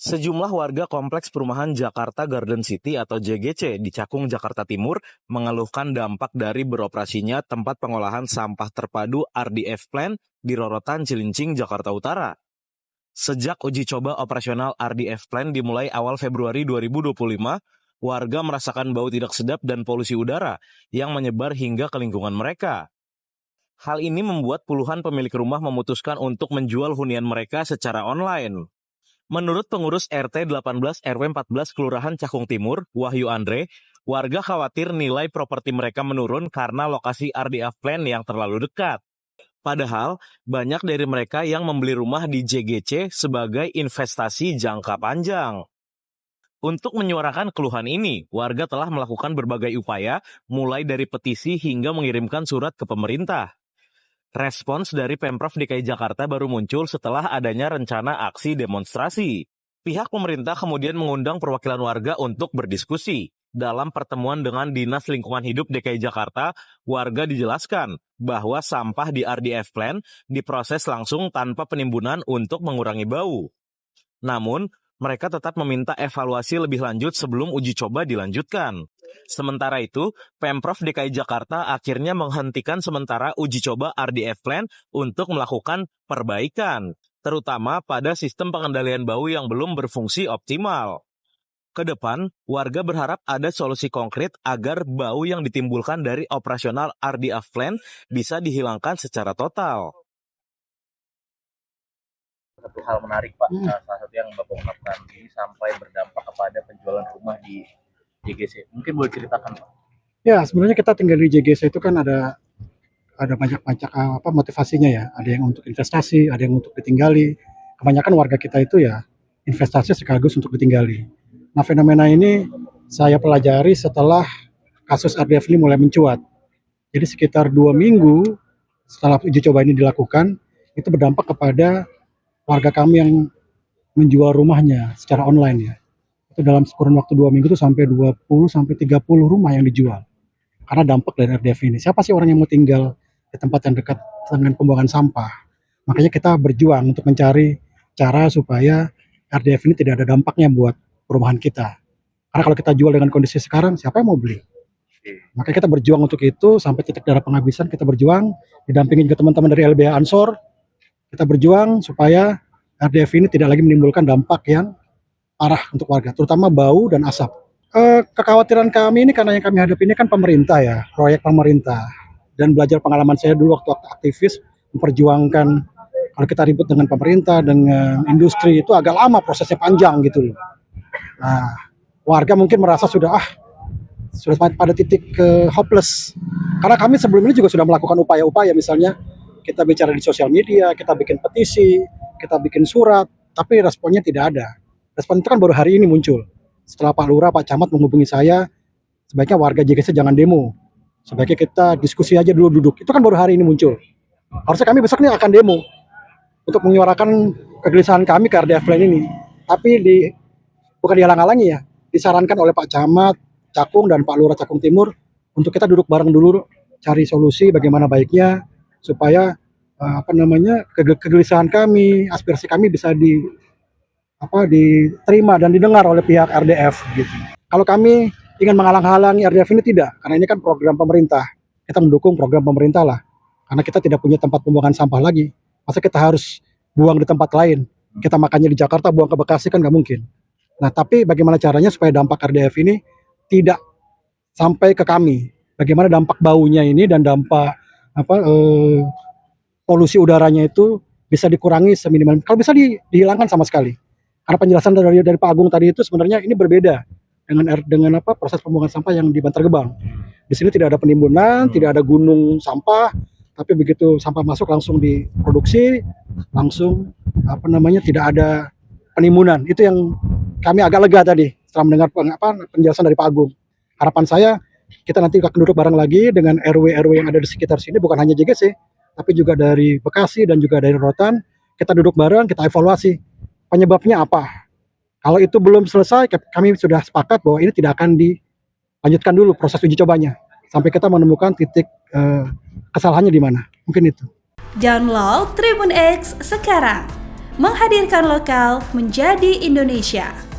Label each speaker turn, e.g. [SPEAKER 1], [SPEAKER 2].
[SPEAKER 1] Sejumlah warga Kompleks Perumahan Jakarta Garden City atau JGC di Cakung, Jakarta Timur mengeluhkan dampak dari beroperasinya tempat pengolahan sampah terpadu RDF Plant di Rorotan, Cilincing, Jakarta Utara. Sejak uji coba operasional RDF Plant dimulai awal Februari 2025, warga merasakan bau tidak sedap dan polusi udara yang menyebar hingga ke lingkungan mereka. Hal ini membuat puluhan pemilik rumah memutuskan untuk menjual hunian mereka secara online. Menurut pengurus RT 18 RW 14 Kelurahan Cakung Timur, Wahyu Andre, warga khawatir nilai properti mereka menurun karena lokasi RDF Plant yang terlalu dekat. Padahal, banyak dari mereka yang membeli rumah di JGC sebagai investasi jangka panjang. Untuk menyuarakan keluhan ini, warga telah melakukan berbagai upaya, mulai dari petisi hingga mengirimkan surat ke pemerintah. Respons dari Pemprov DKI Jakarta baru muncul setelah adanya rencana aksi demonstrasi. Pihak pemerintah kemudian mengundang perwakilan warga untuk berdiskusi. Dalam pertemuan dengan Dinas Lingkungan Hidup DKI Jakarta, warga dijelaskan bahwa sampah di RDF Plant diproses langsung tanpa penimbunan untuk mengurangi bau. Namun, mereka tetap meminta evaluasi lebih lanjut sebelum uji coba dilanjutkan. Sementara itu, Pemprov DKI Jakarta akhirnya menghentikan sementara uji coba RDF Plant untuk melakukan perbaikan, terutama pada sistem pengendalian bau yang belum berfungsi optimal. Ke depan, warga berharap ada solusi konkret agar bau yang ditimbulkan dari operasional RDF Plant bisa dihilangkan secara total.
[SPEAKER 2] Satu hal menarik Pak, salah satu yang Bapak ungkapkan ini sampai berdampak kepada penjualan rumah di JGC. Mungkin boleh ceritakan Pak?
[SPEAKER 3] Ya, sebenarnya kita tinggal di JGC itu kan ada banyak-banyak motivasinya ya. Ada yang untuk investasi, ada yang untuk ditinggali. Kebanyakan warga kita itu ya investasi sekaligus untuk ditinggali. Nah, fenomena ini saya pelajari setelah kasus RDF ini mulai mencuat. Jadi sekitar 2 minggu setelah uji coba ini dilakukan, itu berdampak kepada warga kami yang menjual rumahnya secara online ya. Itu dalam kurun waktu 2 minggu itu sampai 20-30 rumah yang dijual. Karena dampak dari RDF ini. Siapa sih orang yang mau tinggal di tempat yang dekat dengan pembuangan sampah? Makanya kita berjuang untuk mencari cara supaya RDF ini tidak ada dampaknya buat perumahan kita. Karena kalau kita jual dengan kondisi sekarang, siapa yang mau beli? Makanya kita berjuang untuk itu sampai titik darah penghabisan. Kita berjuang didampingin ke teman-teman dari LBH Ansor. Kita berjuang supaya RDF ini tidak lagi menimbulkan dampak yang parah untuk warga, terutama bau dan asap. Kekhawatiran kami ini karena yang kami hadapi ini kan pemerintah ya, proyek pemerintah. Dan belajar pengalaman saya dulu waktu aktivis memperjuangkan kalau kita ribut dengan pemerintah, dengan industri itu agak lama prosesnya panjang gitu loh. Nah, warga mungkin merasa sudah pada titik hopeless. Karena kami sebelum ini juga sudah melakukan upaya-upaya, misalnya kita bicara di sosial media, kita bikin petisi, kita bikin surat, tapi responnya tidak ada. Respon itu kan baru hari ini muncul. Setelah Pak Lurah, Pak Camat menghubungi saya, sebaiknya warga JGC jangan demo. Sebaiknya kita diskusi aja dulu duduk. Itu kan baru hari ini muncul. Harusnya kami besok ini akan demo untuk menyuarakan kegelisahan kami ke RDF Plant ini. Tapi bukan dihalang-halangi ya, disarankan oleh Pak Camat Cakung dan Pak Lurah Cakung Timur untuk kita duduk bareng dulu, cari solusi bagaimana baiknya supaya kegelisahan kami, aspirasi kami bisa diterima dan didengar oleh pihak RDF gitu. Kalau kami ingin menghalang-halangi RDF ini tidak, karena ini kan program pemerintah. Kita mendukung program pemerintah lah. Karena kita tidak punya tempat pembuangan sampah lagi. Masa kita harus buang di tempat lain? Kita makannya di Jakarta, buang ke Bekasi kan nggak mungkin. Nah, tapi bagaimana caranya supaya dampak RDF ini tidak sampai ke kami? Bagaimana dampak baunya ini dan dampak polusi udaranya itu bisa dikurangi seminimal. Kalau bisa dihilangkan sama sekali. Karena penjelasan dari Pak Agung tadi itu sebenarnya ini berbeda dengan proses pembuangan sampah yang di Bantar Gebang. Di sini tidak ada penimbunan, tidak ada gunung sampah, tapi begitu sampah masuk langsung diproduksi, langsung tidak ada penimbunan. Itu yang kami agak lega tadi setelah mendengar penjelasan dari Pak Agung. Harapan saya kita nanti akan duduk bareng lagi dengan RW-RW yang ada di sekitar sini, bukan hanya JGC, tapi juga dari Bekasi dan juga dari Rotan. Kita duduk bareng, kita evaluasi penyebabnya apa. Kalau itu belum selesai, kami sudah sepakat bahwa ini tidak akan dilanjutkan dulu proses uji cobanya sampai kita menemukan titik kesalahannya di mana. Mungkin itu.
[SPEAKER 4] Download Tribun X sekarang, menghadirkan lokal menjadi Indonesia.